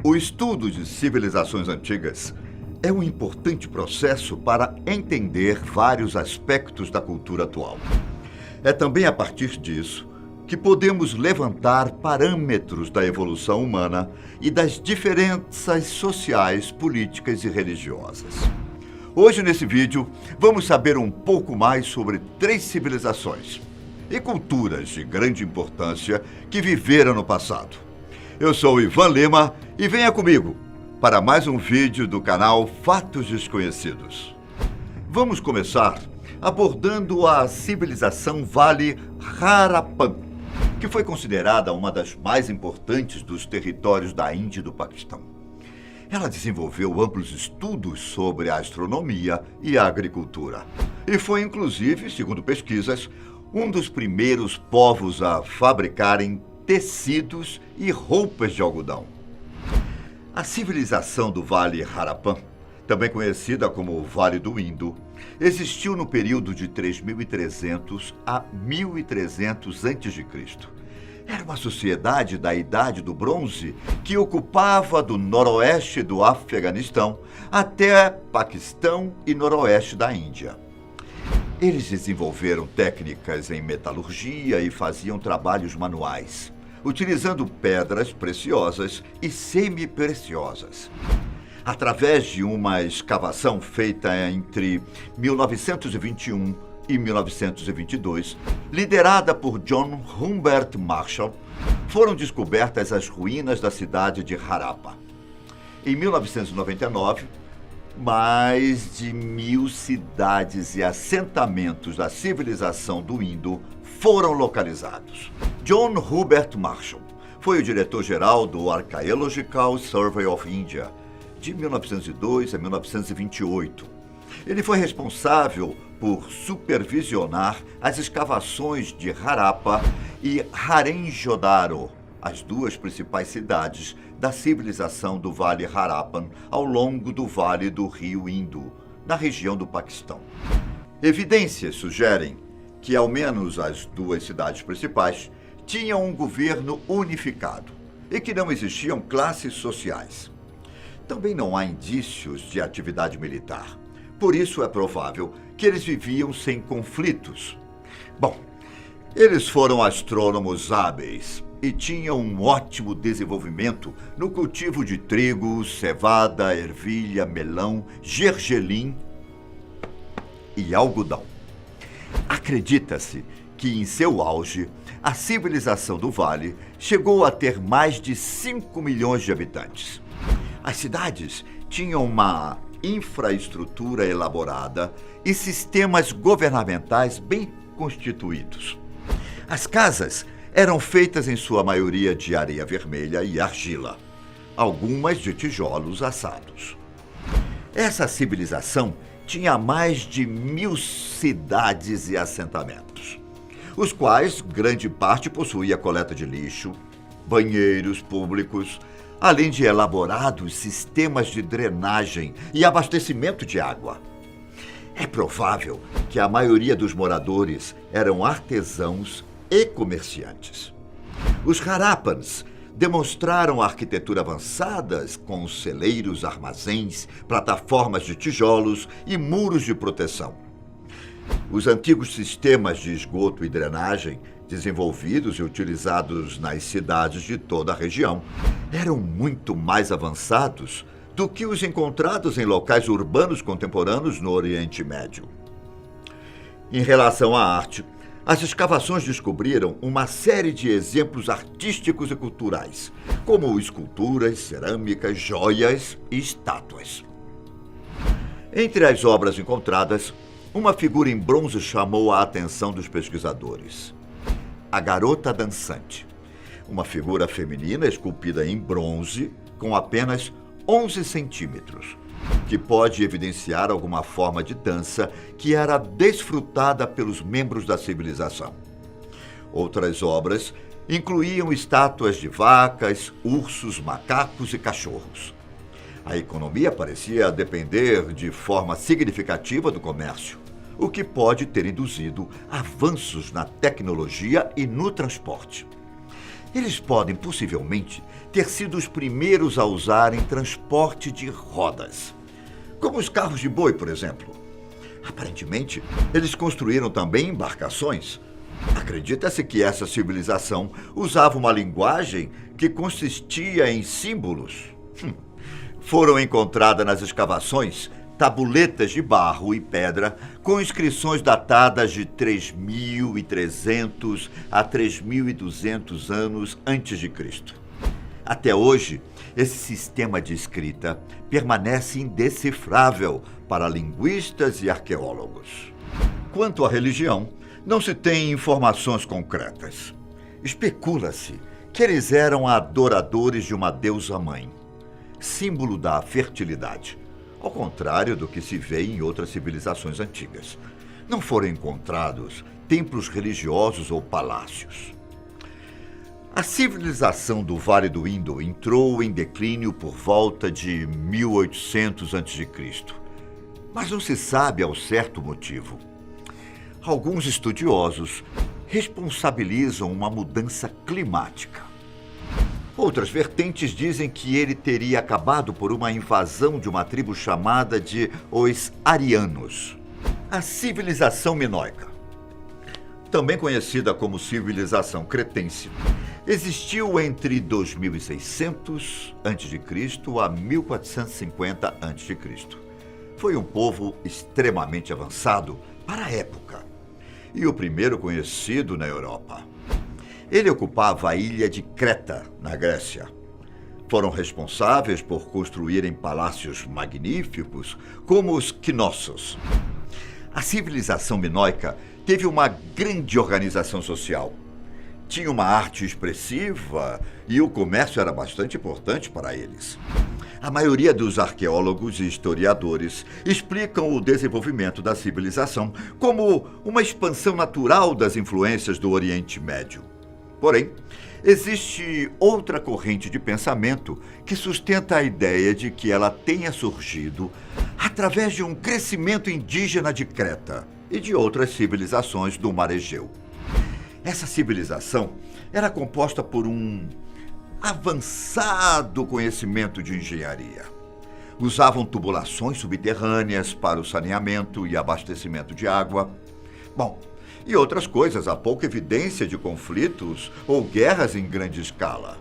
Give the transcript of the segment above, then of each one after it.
O estudo de civilizações antigas é um importante processo para entender vários aspectos da cultura atual. É também a partir disso que podemos levantar parâmetros da evolução humana e das diferenças sociais, políticas e religiosas. Hoje, nesse vídeo, vamos saber um pouco mais sobre 3 civilizações e culturas de grande importância que viveram no passado. Eu sou Ivan Lima e venha comigo para mais um vídeo do canal Fatos Desconhecidos. Vamos começar abordando a civilização Vale Harappan, que foi considerada uma das mais importantes dos territórios da Índia e do Paquistão. Ela desenvolveu amplos estudos sobre a astronomia e a agricultura e foi, inclusive, segundo pesquisas, um dos primeiros povos a fabricarem tecidos e roupas de algodão. A civilização do Vale Harappan, também conhecida como Vale do Indo, existiu no período de 3.300 a 1.300 a.C. Era uma sociedade da Idade do Bronze que ocupava do noroeste do Afeganistão até Paquistão e noroeste da Índia. Eles desenvolveram técnicas em metalurgia e faziam trabalhos manuais, utilizando pedras preciosas e semi-preciosas. Através de uma escavação feita entre 1921 e 1922, liderada por John Humbert Marshall, foram descobertas as ruínas da cidade de Harappa. Em 1999, mais de 1.000 cidades e assentamentos da civilização do Indo foram localizados. John Humbert Marshall foi o diretor-geral do Archaeological Survey of India, de 1902 a 1928. Ele foi responsável por supervisionar as escavações de Harappa e Mohenjo-daro, as 2 principais cidades da civilização do Vale Harappan ao longo do Vale do Rio Indo, na região do Paquistão. Evidências sugerem que ao menos as 2 cidades principais tinham um governo unificado e que não existiam classes sociais. Também não há indícios de atividade militar. Por isso é provável que eles viviam sem conflitos. Bom, eles foram astrônomos hábeis e tinham um ótimo desenvolvimento no cultivo de trigo, cevada, ervilha, melão, gergelim e algodão. Acredita-se que, em seu auge, a civilização do Vale chegou a ter mais de 5 milhões de habitantes. As cidades tinham uma infraestrutura elaborada e sistemas governamentais bem constituídos. As casas eram feitas em sua maioria de areia vermelha e argila, algumas de tijolos assados. Essa civilização tinha mais de 1.000 cidades e assentamentos, os quais grande parte possuía coleta de lixo, banheiros públicos, além de elaborados sistemas de drenagem e abastecimento de água. É provável que a maioria dos moradores eram artesãos e comerciantes. Os Harappans demonstraram arquitetura avançada com celeiros, armazéns, plataformas de tijolos e muros de proteção. Os antigos sistemas de esgoto e drenagem, desenvolvidos e utilizados nas cidades de toda a região, eram muito mais avançados do que os encontrados em locais urbanos contemporâneos no Oriente Médio. Em relação à arte, as escavações descobriram uma série de exemplos artísticos e culturais, como esculturas, cerâmicas, joias e estátuas. Entre as obras encontradas, uma figura em bronze chamou a atenção dos pesquisadores: a Garota Dançante, uma figura feminina esculpida em bronze com apenas 11 centímetros, que pode evidenciar alguma forma de dança que era desfrutada pelos membros da civilização. Outras obras incluíam estátuas de vacas, ursos, macacos e cachorros. A economia parecia depender de forma significativa do comércio, o que pode ter induzido avanços na tecnologia e no transporte. Eles podem possivelmente ter sido os primeiros a usarem transporte de rodas, como os carros de boi, por exemplo. Aparentemente, eles construíram também embarcações. Acredita-se que essa civilização usava uma linguagem que consistia em símbolos. Foram encontradas nas escavações tabuletas de barro e pedra com inscrições datadas de 3.300 a 3.200 anos antes de Cristo. Até hoje, esse sistema de escrita permanece indecifrável para linguistas e arqueólogos. Quanto à religião, não se tem informações concretas. Especula-se que eles eram adoradores de uma deusa-mãe, símbolo da fertilidade, ao contrário do que se vê em outras civilizações antigas. Não foram encontrados templos religiosos ou palácios. A civilização do Vale do Indo entrou em declínio por volta de 1800 a.C., mas não se sabe ao certo motivo. Alguns estudiosos responsabilizam uma mudança climática. Outras vertentes dizem que ele teria acabado por uma invasão de uma tribo chamada de os Arianos. A civilização minoica, também conhecida como civilização cretense, existiu entre 2600 a.C. a 1450 a.C. Foi um povo extremamente avançado para a época e o primeiro conhecido na Europa. Ele ocupava a ilha de Creta, na Grécia. Foram responsáveis por construírem palácios magníficos, como os Knossos. A civilização minoica teve uma grande organização social. Tinha uma arte expressiva e o comércio era bastante importante para eles. A maioria dos arqueólogos e historiadores explicam o desenvolvimento da civilização como uma expansão natural das influências do Oriente Médio. Porém, existe outra corrente de pensamento que sustenta a ideia de que ela tenha surgido através de um crescimento indígena de Creta e de outras civilizações do Mar Egeu. Essa civilização era composta por um avançado conhecimento de engenharia. Usavam tubulações subterrâneas para o saneamento e abastecimento de água. E outras coisas, há pouca evidência de conflitos ou guerras em grande escala.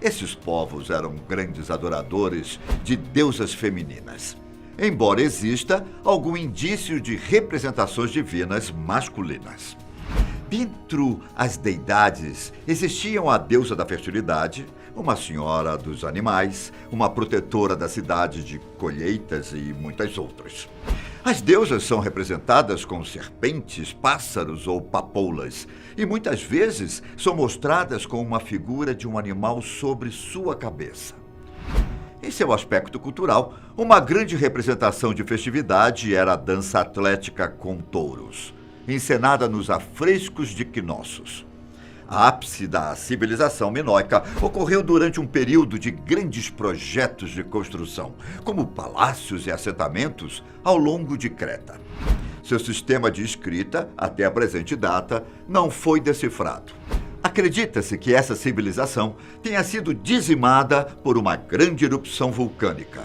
Esses povos eram grandes adoradores de deusas femininas, embora exista algum indício de representações divinas masculinas. Dentro as deidades existiam a deusa da fertilidade, uma senhora dos animais, uma protetora da cidade de colheitas e muitas outras. As deusas são representadas com serpentes, pássaros ou papoulas e muitas vezes são mostradas com uma figura de um animal sobre sua cabeça. Em seu aspecto cultural, uma grande representação de festividade era a dança atlética com touros, encenada nos afrescos de Knossos. A ápice da civilização minoica ocorreu durante um período de grandes projetos de construção, como palácios e assentamentos ao longo de Creta. Seu sistema de escrita, até a presente data, não foi decifrado. Acredita-se que essa civilização tenha sido dizimada por uma grande erupção vulcânica,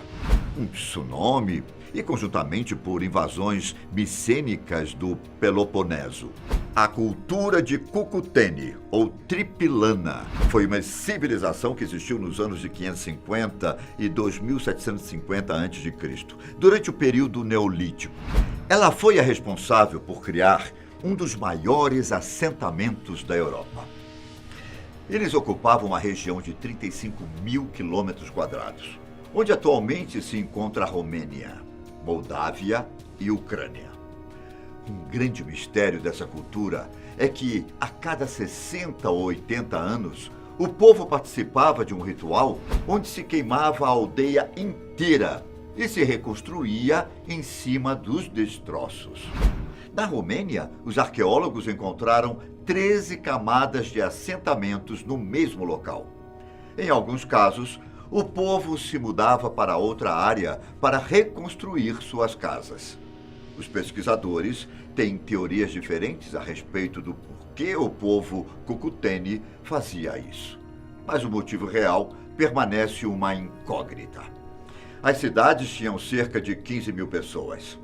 um tsunami e conjuntamente por invasões micênicas do Peloponeso. A cultura de Cucuteni, ou Tripilana, foi uma civilização que existiu nos anos de 550 e 2750 a.C., durante o período Neolítico. Ela foi a responsável por criar um dos maiores assentamentos da Europa. Eles ocupavam uma região de 35.000 quilômetros quadrados, onde atualmente se encontra a Romênia, Moldávia e Ucrânia. Um grande mistério dessa cultura é que, a cada 60 ou 80 anos, o povo participava de um ritual onde se queimava a aldeia inteira e se reconstruía em cima dos destroços. Na Romênia, os arqueólogos encontraram 13 camadas de assentamentos no mesmo local. Em alguns casos, o povo se mudava para outra área para reconstruir suas casas. Os pesquisadores têm teorias diferentes a respeito do porquê o povo Cucuteni fazia isso. Mas o motivo real permanece uma incógnita. As cidades tinham cerca de 15 mil pessoas.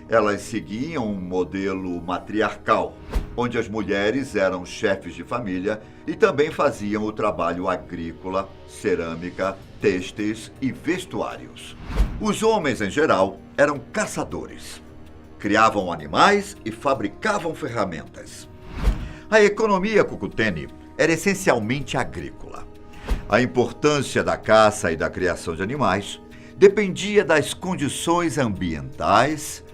Elas seguiam um modelo matriarcal, onde as mulheres eram chefes de família e também faziam o trabalho agrícola, cerâmica, têxteis e vestuários. Os homens, em geral, eram caçadores. Criavam animais e fabricavam ferramentas. A economia cucutene era essencialmente agrícola. A importância da caça e da criação de animais dependia das condições ambientais,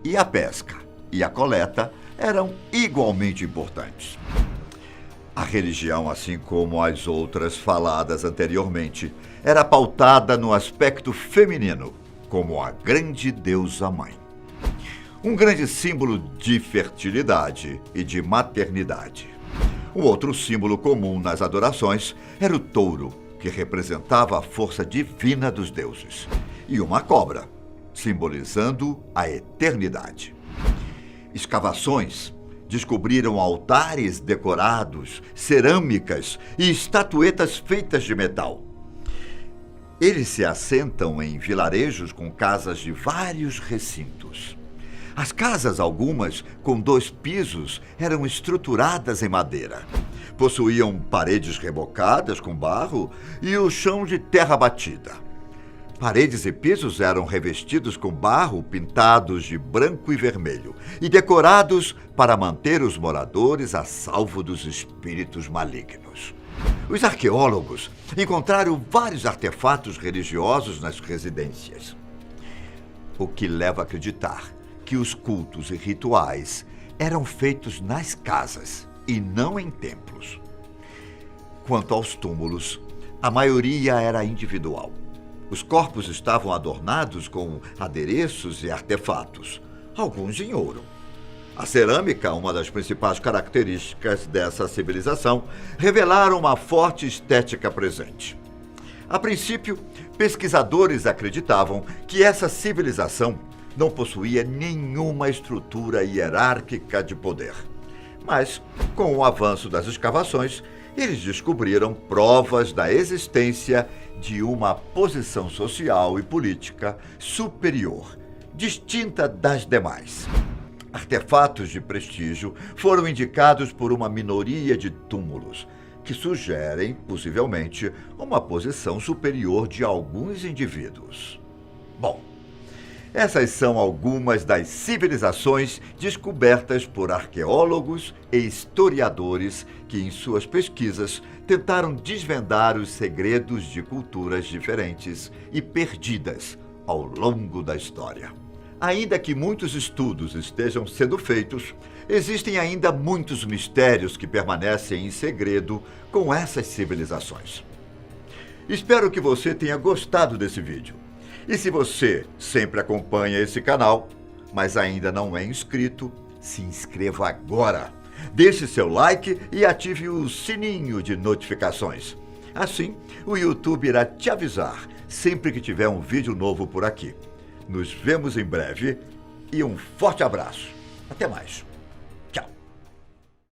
e a pesca e a coleta eram igualmente importantes. A religião, assim como as outras faladas anteriormente, era pautada no aspecto feminino, como a grande deusa mãe. Um grande símbolo de fertilidade e de maternidade. Um outro símbolo comum nas adorações era o touro, que representava a força divina dos deuses, e uma cobra, simbolizando a eternidade. Escavações descobriram altares decorados, cerâmicas e estatuetas feitas de metal. Eles se assentam em vilarejos com casas de vários recintos. As casas, algumas com 2 pisos, eram estruturadas em madeira. Possuíam paredes rebocadas com barro e o chão de terra batida. Paredes e pisos eram revestidos com barro pintados de branco e vermelho e decorados para manter os moradores a salvo dos espíritos malignos. Os arqueólogos encontraram vários artefatos religiosos nas residências, o que leva a acreditar que os cultos e rituais eram feitos nas casas e não em templos. Quanto aos túmulos, a maioria era individual. Os corpos estavam adornados com adereços e artefatos, alguns em ouro. A cerâmica, uma das principais características dessa civilização, revelaram uma forte estética presente. A princípio, pesquisadores acreditavam que essa civilização não possuía nenhuma estrutura hierárquica de poder. Mas, com o avanço das escavações, eles descobriram provas da existência de uma posição social e política superior, distinta das demais. Artefatos de prestígio foram indicados por uma minoria de túmulos, que sugerem, possivelmente, uma posição superior de alguns indivíduos. Bom, essas são algumas das civilizações descobertas por arqueólogos e historiadores que, em suas pesquisas, tentaram desvendar os segredos de culturas diferentes e perdidas ao longo da história. Ainda que muitos estudos estejam sendo feitos, existem ainda muitos mistérios que permanecem em segredo com essas civilizações. Espero que você tenha gostado desse vídeo. E se você sempre acompanha esse canal, mas ainda não é inscrito, se inscreva agora. Deixe seu like e ative o sininho de notificações. Assim, o YouTube irá te avisar sempre que tiver um vídeo novo por aqui. Nos vemos em breve e um forte abraço. Até mais.